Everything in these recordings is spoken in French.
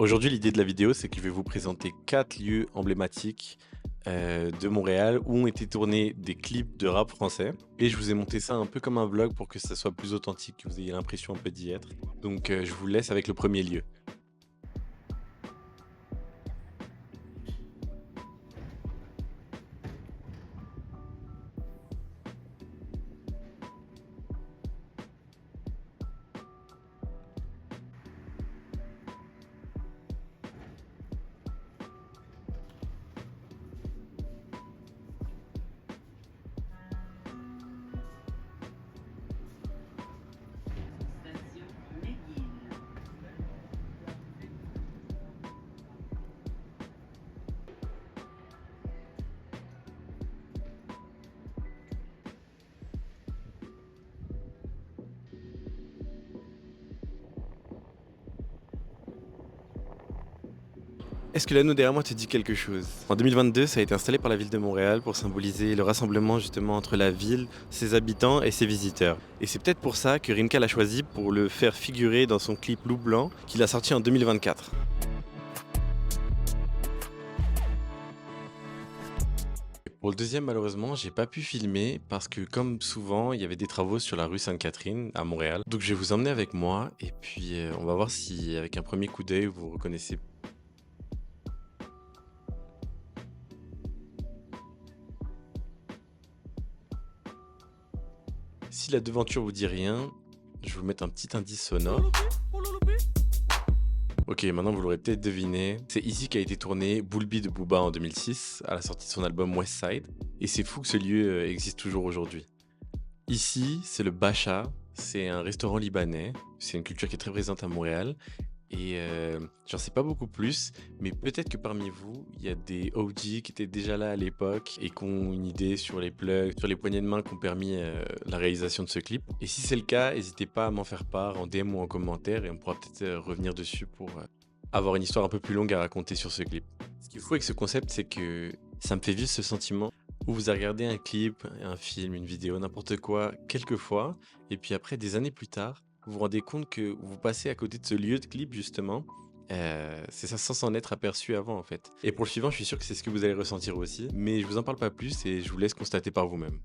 Aujourd'hui, l'idée de la vidéo, c'est que je vais vous présenter 4 lieux emblématiques, de Montréal où ont été tournés des clips de rap français et je vous ai monté ça un peu comme un vlog pour que ça soit plus authentique, que vous ayez l'impression un peu d'y être. Donc, je vous laisse avec le premier lieu. Station McGill. Est-ce que l'anneau derrière moi te dit quelque chose? En 2022, ça a été installé par la ville de Montréal pour symboliser le rassemblement justement entre la ville, ses habitants et ses visiteurs. Et c'est peut-être pour ça que Rimka l'a choisi pour le faire figurer dans son clip Loup Blanc qu'il a sorti en 2024. Pour le deuxième, malheureusement, j'ai pas pu filmer parce que, comme souvent, il y avait des travaux sur la rue Sainte-Catherine à Montréal. Donc, je vais vous emmener avec moi et puis on va voir si, avec un premier coup d'œil, vous reconnaissez. Si la devanture vous dit rien, je vais vous mettre un petit indice sonore. Ok, maintenant vous l'aurez peut-être deviné. C'est ici qu'a été tourné Bulbi de Booba en 2006, à la sortie de son album West Side. Et c'est fou que ce lieu existe toujours aujourd'hui. Ici, c'est le Bacha, c'est un restaurant libanais. C'est une culture qui est très présente à Montréal. Et j'en sais pas beaucoup plus, mais peut-être que parmi vous, il y a des OG qui étaient déjà là à l'époque et qui ont une idée sur les plugs, sur les poignées de main qui ont permis la réalisation de ce clip. Et si c'est le cas, n'hésitez pas à m'en faire part en DM ou en commentaire et on pourra peut-être revenir dessus pour avoir une histoire un peu plus longue à raconter sur ce clip. Ce qui est fou avec ce concept, c'est que ça me fait vivre ce sentiment où vous avez regardé un clip, un film, une vidéo, n'importe quoi, quelques fois, et puis après, des années plus tard, vous vous rendez compte que vous passez à côté de ce lieu de clip justement. C'est ça sans s'en être aperçu avant en fait. Et pour le suivant, je suis sûr que c'est ce que vous allez ressentir aussi, mais je vous en parle pas plus et je vous laisse constater par vous-même.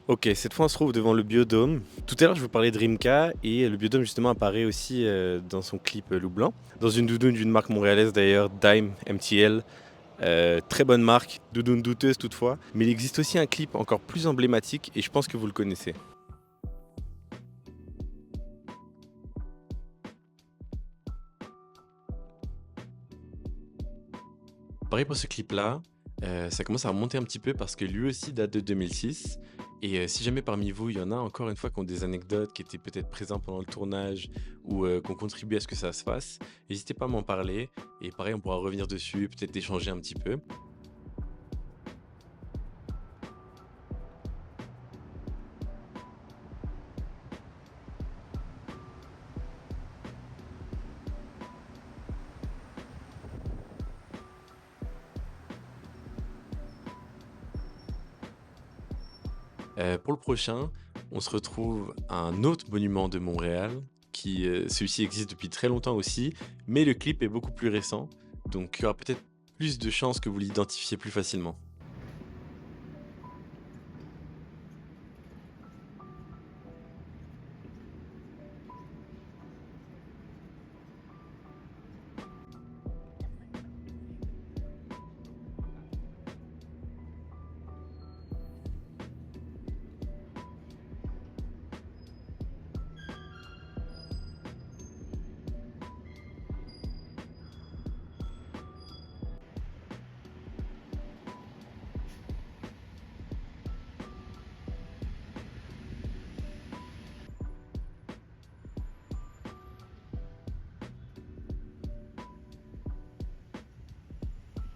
Ok, cette fois on se trouve devant le biodôme. Tout à l'heure je vous parlais de Rimka et le biodôme justement apparaît aussi dans son clip Loup Blanc. Dans une doudoune d'une marque montréalaise d'ailleurs, Dime MTL. Très bonne marque, doudoune douteuse toutefois. Mais il existe aussi un clip encore plus emblématique et je pense que vous le connaissez. Pareil pour ce clip-là, ça commence à remonter un petit peu parce que lui aussi date de 2006 et si jamais parmi vous, il y en a encore une fois qui ont des anecdotes, qui étaient peut-être présents pendant le tournage ou qui ont contribué à ce que ça se fasse, n'hésitez pas à m'en parler et pareil, on pourra revenir dessus, peut-être échanger un petit peu. Pour le prochain, on se retrouve à un autre monument de Montréal qui, celui-ci existe depuis très longtemps aussi, mais le clip est beaucoup plus récent, donc il y aura peut-être plus de chances que vous l'identifiez plus facilement.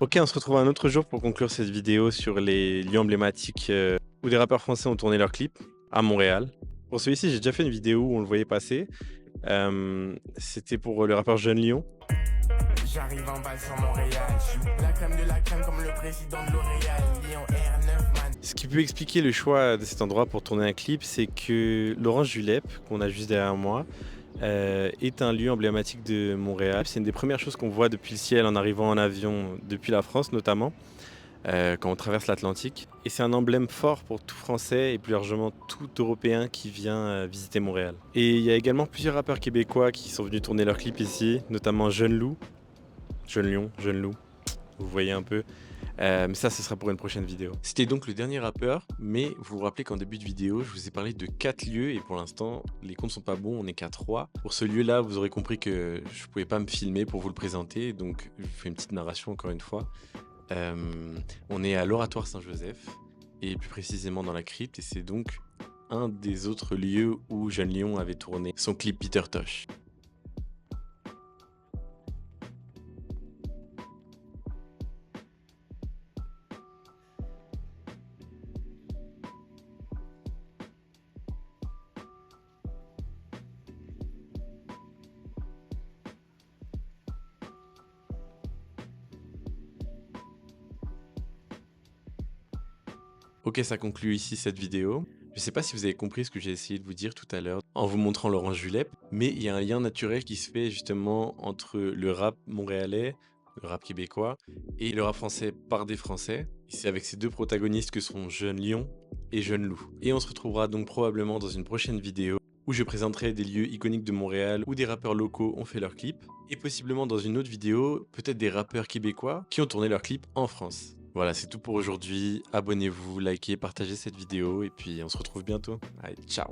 Ok, on se retrouve un autre jour pour conclure cette vidéo sur les lieux emblématiques où des rappeurs français ont tourné leurs clips à Montréal. Pour celui-ci, j'ai déjà fait une vidéo où on le voyait passer. C'était pour le rappeur Jeune Lion. J'arrive en balle sur Montréal, je suis la crème de la crème comme le président de L'Oréal, Lyon R9 man. Ce qui peut expliquer le choix de cet endroit pour tourner un clip, c'est que l'Orange Julep, qu'on a juste derrière moi, est un lieu emblématique de Montréal. C'est une des premières choses qu'on voit depuis le ciel en arrivant en avion depuis la France notamment, quand on traverse l'Atlantique. Et c'est un emblème fort pour tout Français et plus largement tout Européen qui vient visiter Montréal. Et il y a également plusieurs rappeurs québécois qui sont venus tourner leurs clips ici, notamment Jeune Loup, Jeune Lion, Jeune Loup, vous voyez un peu. Mais ça, ce sera pour une prochaine vidéo. C'était donc le dernier rappeur, mais vous vous rappelez qu'en début de vidéo, je vous ai parlé de 4 lieux et pour l'instant, les comptes sont pas bons, on n'est qu'à 3. Pour ce lieu-là, vous aurez compris que je pouvais pas me filmer pour vous le présenter, donc je vous fais une petite narration encore une fois. On est à l'Oratoire Saint-Joseph et plus précisément dans la crypte et c'est donc un des autres lieux où Jeune Lion avait tourné son clip Peter Tosh. Ok, ça conclut ici cette vidéo. Je sais pas si vous avez compris ce que j'ai essayé de vous dire tout à l'heure en vous montrant l'Orange Julep, mais il y a un lien naturel qui se fait justement entre le rap montréalais, le rap québécois, et le rap français par des Français. Et c'est avec ces deux protagonistes que sont Jeune Lion et Jeune Loup. Et on se retrouvera donc probablement dans une prochaine vidéo où je présenterai des lieux iconiques de Montréal où des rappeurs locaux ont fait leurs clips, et possiblement dans une autre vidéo, peut-être des rappeurs québécois qui ont tourné leurs clips en France. Voilà, c'est tout pour aujourd'hui. Abonnez-vous, likez, partagez cette vidéo et puis on se retrouve bientôt. Allez, ciao!